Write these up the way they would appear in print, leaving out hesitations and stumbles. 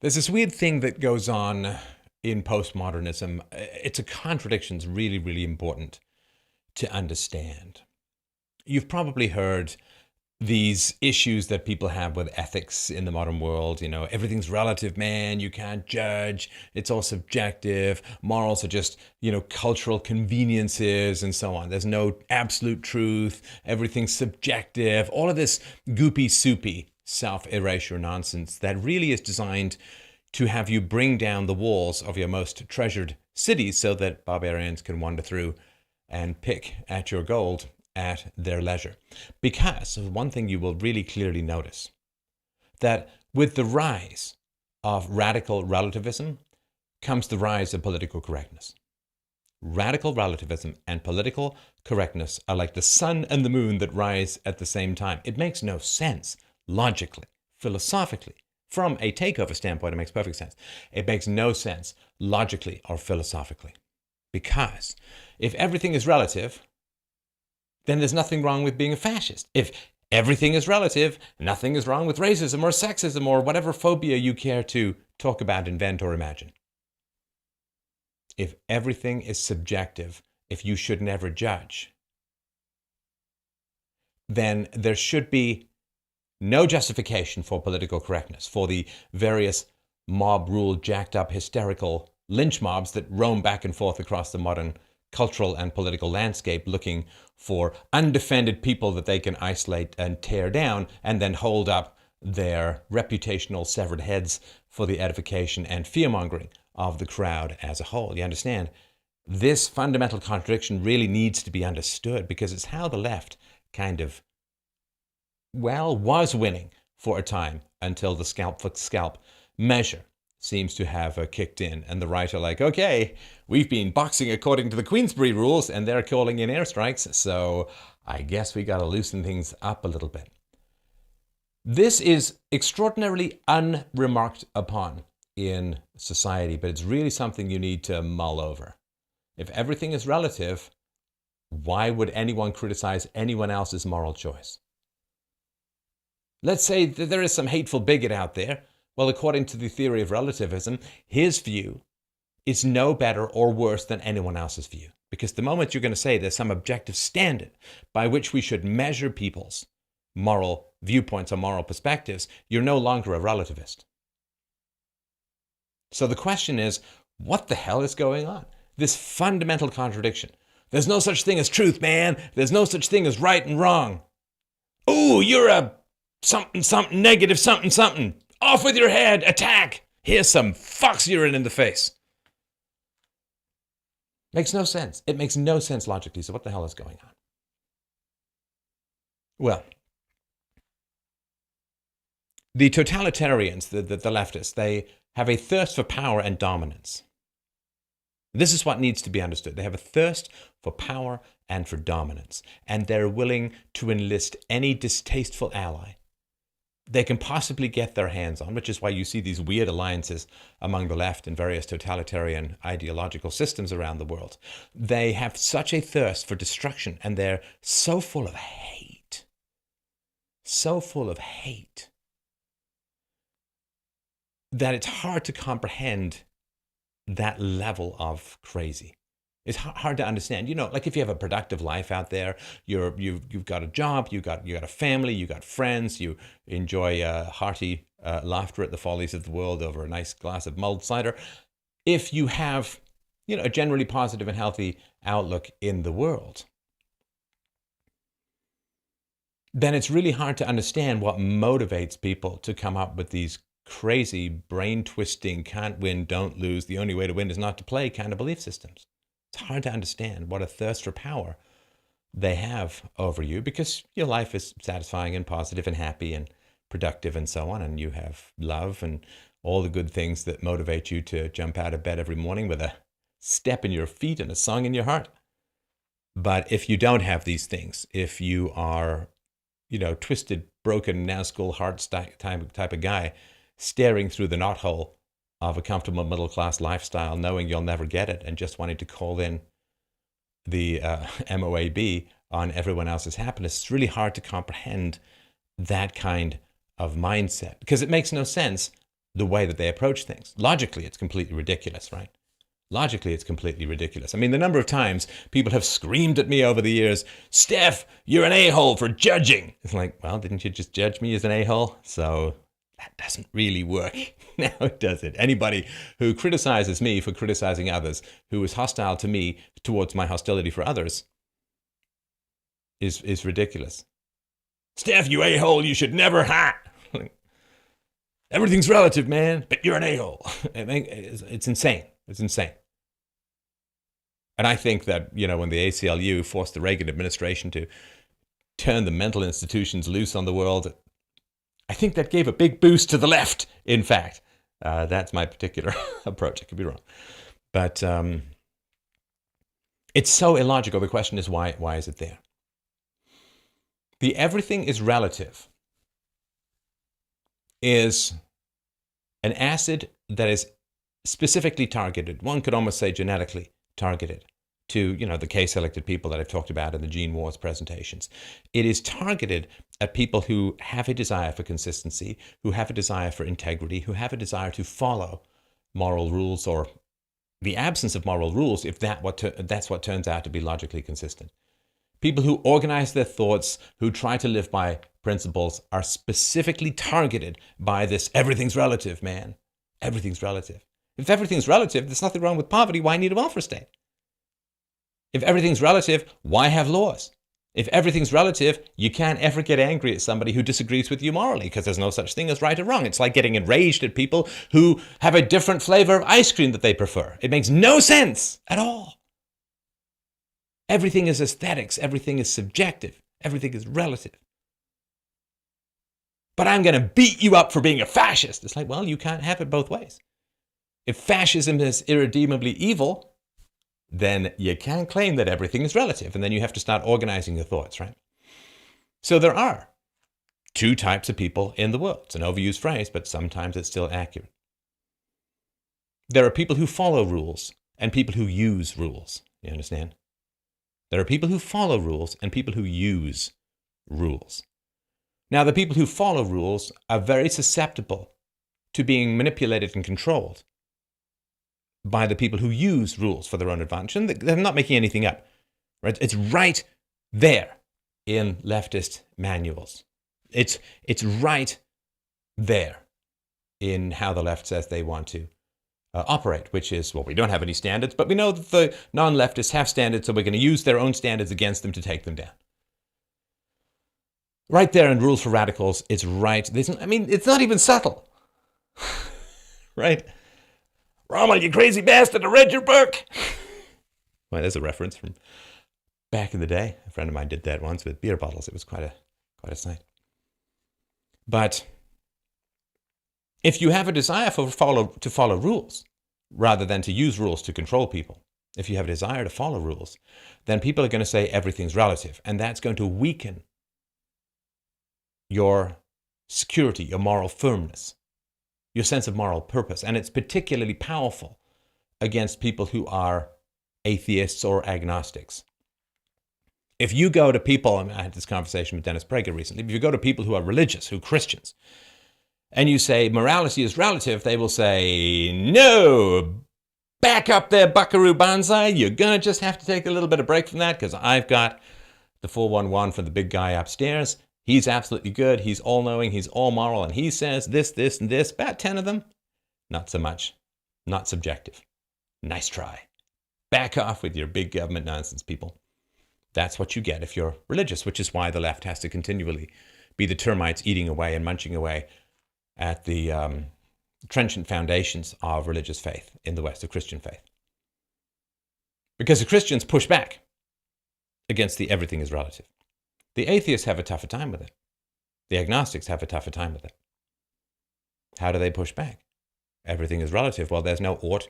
There's this weird thing that goes on in postmodernism. It's a contradiction. It's really, really important to understand. You've probably heard these issues that people have with ethics in the modern world. You know, everything's relative, man. You can't judge. It's all subjective. Morals are just, cultural conveniences and so on. There's no absolute truth. Everything's subjective. All of this goopy, soupy self-erasure nonsense that really is designed to have you bring down the walls of your most treasured cities so that barbarians can wander through and pick at your gold at their leisure. Because of one thing you will really clearly notice, that with the rise of radical relativism comes the rise of political correctness. Radical relativism and political correctness are like the sun and the moon that rise at the same time. It makes no sense logically, philosophically. From a takeover standpoint, it makes perfect sense. It makes no sense logically or philosophically. Because if everything is relative, then there's nothing wrong with being a fascist. If everything is relative, nothing is wrong with racism or sexism or whatever phobia you care to talk about, invent, or imagine. If everything is subjective, if you should never judge, then there should be no justification for political correctness, for the various mob-ruled, jacked-up, hysterical lynch mobs that roam back and forth across the modern cultural and political landscape looking for undefended people that they can isolate and tear down and then hold up their reputational severed heads for the edification and fear-mongering of the crowd as a whole. You understand? This fundamental contradiction really needs to be understood because it's how the left kind of, was winning for a time until the scalp for scalp measure seems to have kicked in. And the right are like, okay, we've been boxing according to the Queensberry rules and they're calling in airstrikes, so I guess we got to loosen things up a little bit. This is extraordinarily unremarked upon in society, but it's really something you need to mull over. If everything is relative, why would anyone criticize anyone else's moral choice? Let's say that there is some hateful bigot out there. Well, according to the theory of relativism, his view is no better or worse than anyone else's view. Because the moment you're going to say there's some objective standard by which we should measure people's moral viewpoints or moral perspectives, you're no longer a relativist. So the question is, what the hell is going on? This fundamental contradiction. There's no such thing as truth, man. There's no such thing as right and wrong. Ooh, you're a something, something, negative, something, something. Off with your head, attack. Here's some fox urine in the face. Makes no sense. It makes no sense logically. So what the hell is going on? Well, the totalitarians, the leftists, they have a thirst for power and dominance. This is what needs to be understood. They have a thirst for power and for dominance, and they're willing to enlist any distasteful ally they can possibly get their hands on, which is why you see these weird alliances among the left and various totalitarian ideological systems around the world. They have such a thirst for destruction, and they're so full of hate, that it's hard to comprehend that level of crazy. It's hard to understand. Like if you have a productive life out there, you've got a job, you got a family, you got friends, you enjoy hearty laughter at the follies of the world over a nice glass of mulled cider. If you have, a generally positive and healthy outlook in the world, then it's really hard to understand what motivates people to come up with these crazy, brain-twisting, can't win, don't lose, the only way to win is not to play kind of belief systems. It's hard to understand what a thirst for power they have over you because your life is satisfying and positive and happy and productive and so on, and you have love and all the good things that motivate you to jump out of bed every morning with a step in your feet and a song in your heart. But if you don't have these things, if you are, twisted, broken, now-school heart type of guy staring through the knothole of a comfortable middle-class lifestyle, knowing you'll never get it, and just wanting to call in the MOAB on everyone else's happiness, it's really hard to comprehend that kind of mindset because it makes no sense the way that they approach things. Logically, it's completely ridiculous, right? Logically, it's completely ridiculous. I mean, the number of times people have screamed at me over the years, Steph, you're an a-hole for judging. It's like, well, didn't you just judge me as an a-hole? So that doesn't really work now, does it? Anybody who criticizes me for criticizing others, who is hostile to me towards my hostility for others, is ridiculous. Steph, you a-hole, you should never Everything's relative, man, but you're an a-hole. It's insane. It's insane. And I think that, when the ACLU forced the Reagan administration to turn the mental institutions loose on the world, I think that gave a big boost to the left, in fact. That's my particular approach. I could be wrong. But it's so illogical. The question is, why is it there? The everything is relative is an acid that is specifically targeted. One could almost say genetically targeted to, the case-selected people that I've talked about in the Gene Wars presentations. It is targeted at people who have a desire for consistency, who have a desire for integrity, who have a desire to follow moral rules or the absence of moral rules if that's what turns out to be logically consistent. People who organize their thoughts, who try to live by principles, are specifically targeted by this everything's relative, man. Everything's relative. If everything's relative, there's nothing wrong with poverty. Why need a welfare state? If everything's relative, why have laws? If everything's relative, you can't ever get angry at somebody who disagrees with you morally because there's no such thing as right or wrong. It's like getting enraged at people who have a different flavor of ice cream that they prefer. It makes no sense at all. Everything is aesthetics. Everything is subjective. Everything is relative. But I'm going to beat you up for being a fascist. It's like, well, you can't have it both ways. If fascism is irredeemably evil, then you can't claim that everything is relative. And then you have to start organizing your thoughts, right? So there are two types of people in the world. It's an overused phrase, but sometimes it's still accurate. There are people who follow rules and people who use rules. You understand? There are people who follow rules and people who use rules. Now, the people who follow rules are very susceptible to being manipulated and controlled by the people who use rules for their own advantage. And they're not making anything up. Right? It's right there in leftist manuals. It's right there in how the left says they want to operate, which is, well, we don't have any standards, but we know that the non-leftists have standards, so we're going to use their own standards against them to take them down. Right there in Rules for Radicals, it's right. It's not even subtle. Right? Rommel, you crazy bastard, I read your book. Well, there's a reference from back in the day. A friend of mine did that once with beer bottles. It was quite a sight. But if you have a desire to follow rules rather than to use rules to control people, if you have a desire to follow rules, then people are going to say everything's relative, and that's going to weaken your security, your moral firmness, your sense of moral purpose. And it's particularly powerful against people who are atheists or agnostics. If you go to people, I had this conversation with Dennis Prager recently, if you go to people who are religious, who are Christians, and you say morality is relative, they will say, no, back up there, Buckaroo Banzai. You're going to just have to take a little bit of break from that because I've got the 411 for the big guy upstairs. He's absolutely good. He's all-knowing. He's all-moral. And he says this, this, and this. About 10 of them, not so much. Not subjective. Nice try. Back off with your big government nonsense, people. That's what you get if you're religious, which is why the left has to continually be the termites eating away and munching away at the trenchant foundations of religious faith in the West, of Christian faith. Because the Christians push back against the everything is relative. The atheists have a tougher time with it. The agnostics have a tougher time with it. How do they push back? Everything is relative. Well, there's no ought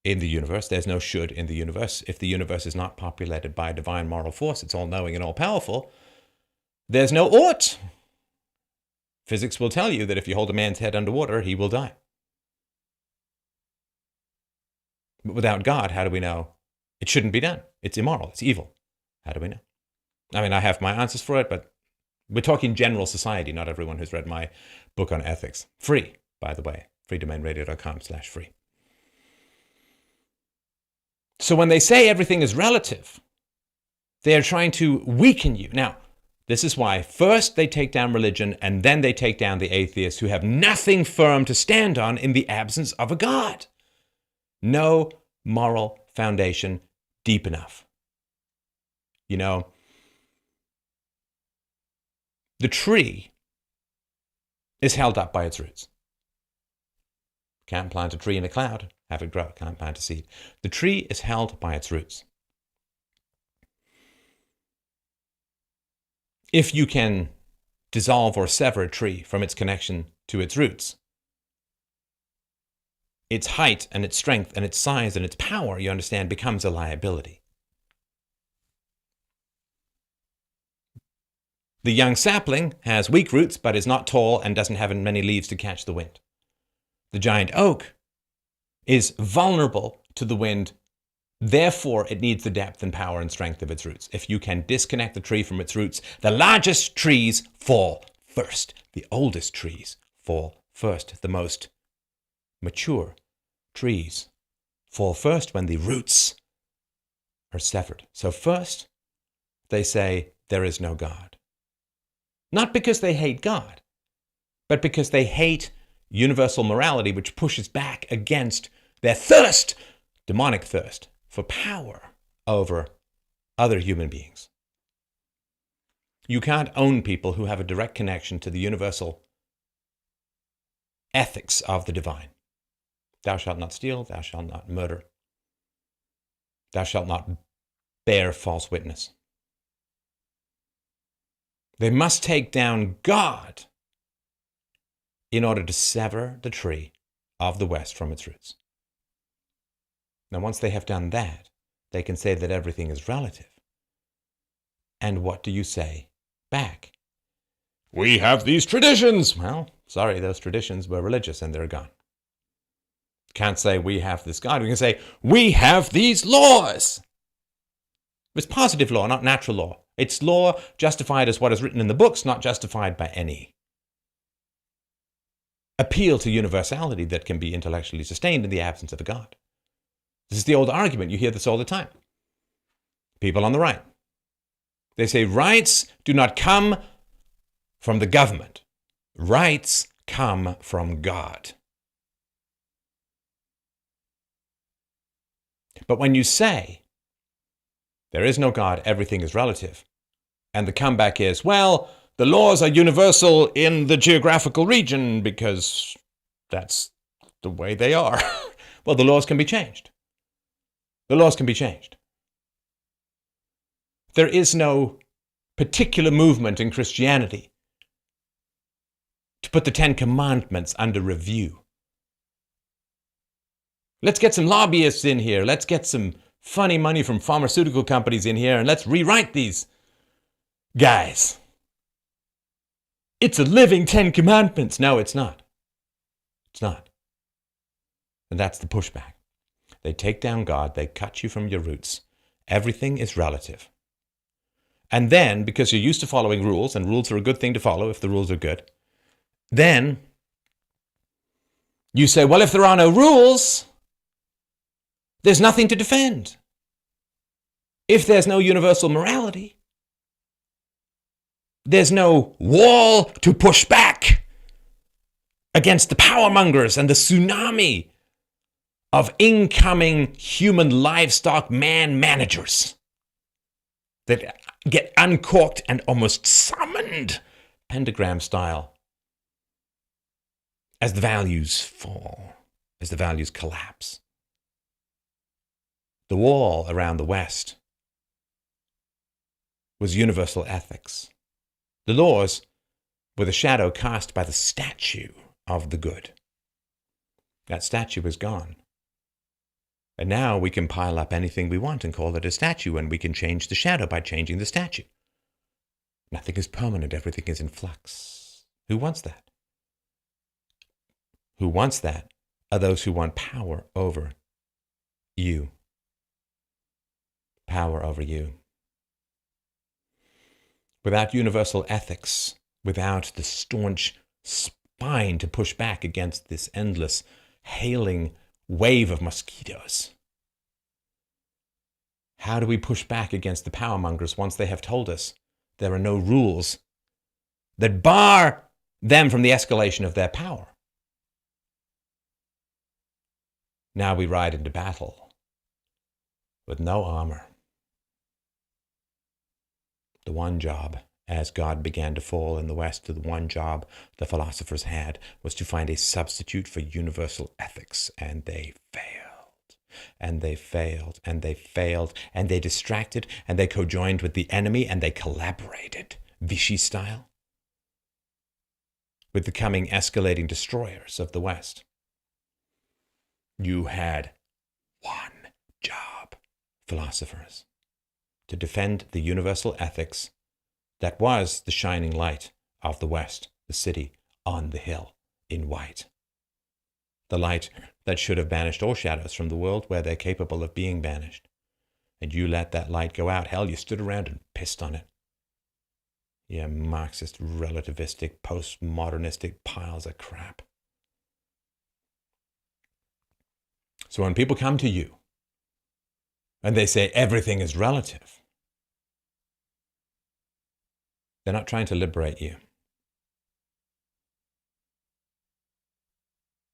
in the universe. There's no should in the universe. If the universe is not populated by a divine moral force, it's all-knowing and all-powerful, there's no ought. Physics will tell you that if you hold a man's head underwater, he will die. But without God, how do we know it shouldn't be done? It's immoral. It's evil. How do we know? I mean, I have my answers for it, but we're talking general society, not everyone who's read my book on ethics. Free, by the way. freedomainradio.com/free. So when they say everything is relative, they are trying to weaken you. Now, this is why first they take down religion and then they take down the atheists who have nothing firm to stand on in the absence of a God. No moral foundation deep enough. You know, the tree is held up by its roots. Can't plant a tree in a cloud, have it grow. Can't plant a seed. The tree is held by its roots. If you can dissolve or sever a tree from its connection to its roots, its height and its strength and its size and its power, you understand, becomes a liability. The young sapling has weak roots but is not tall and doesn't have many leaves to catch the wind. The giant oak is vulnerable to the wind. Therefore, it needs the depth and power and strength of its roots. If you can disconnect the tree from its roots, the largest trees fall first. The oldest trees fall first. The most mature trees fall first when the roots are severed. So first, they say there is no God. Not because they hate God, but because they hate universal morality, which pushes back against their thirst, demonic thirst, for power over other human beings. You can't own people who have a direct connection to the universal ethics of the divine. Thou shalt not steal, thou shalt not murder, thou shalt not bear false witness. They must take down God in order to sever the tree of the West from its roots. Now, once they have done that, they can say that everything is relative. And what do you say back? We have these traditions. Well, sorry, those traditions were religious and they're gone. Can't say we have this God. We can say we have these laws. It's positive law, not natural law. It's law justified as what is written in the books, not justified by any appeal to universality that can be intellectually sustained in the absence of a God. This is the old argument. You hear this all the time. People on the right. They say rights do not come from the government. Rights come from God. But when you say there is no God, everything is relative, and the comeback is, well, the laws are universal in the geographical region because that's the way they are. Well, the laws can be changed. The laws can be changed. There is no particular movement in Christianity to put the Ten Commandments under review. Let's get some lobbyists in here. Let's get some funny money from pharmaceutical companies in here and let's rewrite these guys. It's a living Ten Commandments. No, it's not. It's not. And that's the pushback. They take down God. They cut you from your roots. Everything is relative. And then, because you're used to following rules, and rules are a good thing to follow if the rules are good, then you say, well, if there are no rules, there's nothing to defend. If there's no universal morality, there's no wall to push back against the power mongers and the tsunami of incoming human livestock man managers that get uncorked and almost summoned pentagram style as the values fall, as the values collapse. The wall around the West was universal ethics. The laws were the shadow cast by the statue of the good. That statue is gone. And now we can pile up anything we want and call it a statue, and we can change the shadow by changing the statue. Nothing is permanent. Everything is in flux. Who wants that? Who wants that are those who want power over you. Power over you. Without universal ethics, without the staunch spine to push back against this endless, hailing wave of mosquitoes? How do we push back against the power mongers once they have told us there are no rules that bar them from the escalation of their power? Now we ride into battle with no armor. The one job, as God began to fall in the West, the one job the philosophers had was to find a substitute for universal ethics, and they failed. And they failed, and they failed, and they distracted, and they co-joined with the enemy, and they collaborated, Vichy style, with the coming escalating destroyers of the West. You had one job, philosophers, to defend the universal ethics that was the shining light of the West, the city on the hill in white. The light that should have banished all shadows from the world where they're capable of being banished. And you let that light go out. Hell, you stood around and pissed on it. You Marxist, relativistic, postmodernistic piles of crap. So when people come to you and they say everything is relative, they're not trying to liberate you.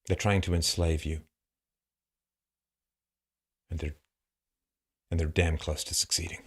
They're trying to enslave you. And they're damn close to succeeding.